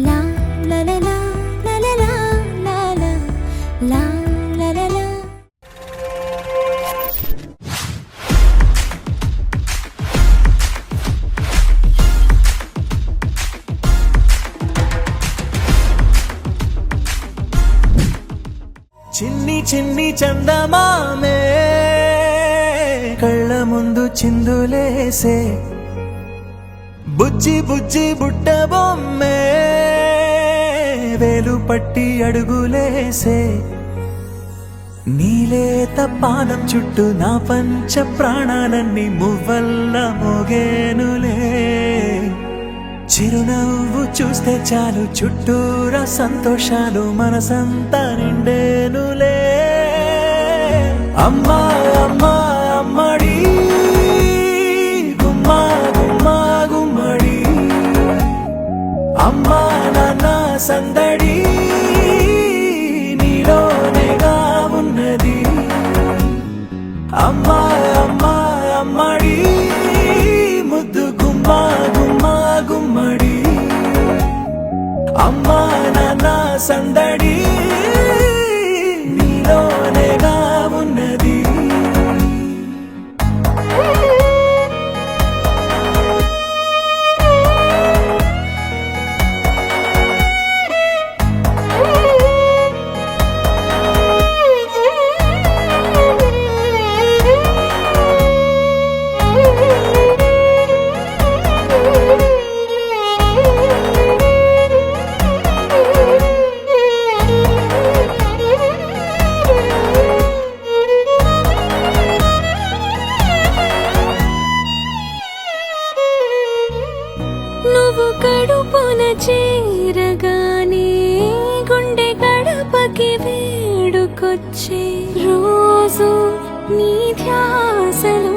లా లా లా లా లా లా లా లా లా లా లా లా. చిన్ని చిన్ని చందమామే కళ్ళ ముందు చిందులేసే బుజ్జి బుజ్జి బుట్ట బొమ్మే వేలు పట్టి అడుగులేసే నీలేత పానం చుట్టూ నా పంచ ప్రాణాలన్నీ మువ్వల్ల మోగేనులే చిరునవ్వు చూస్తే చాలు చుట్టూరా సంతోషాలు మనసంతా నిండేనులే అమ్మా అమ్మా అమ్మడి గుమ్మా గుమ్మా గుమ్మడి అమ్మా నాన్న సందడి నీలోనేగా ఉన్నది అమ్మా అమ్మా అమ్మడి ముద్దు గుమ్మా గుమ్మా గుమ్మడి అమ్మా నాన్న సందడి నీలోనేగా ఉన్నది నువ్వు కడుపున చేరగానే గుండె గడపకి వేడుకొచ్చే రోజు నీ ధ్యాసలో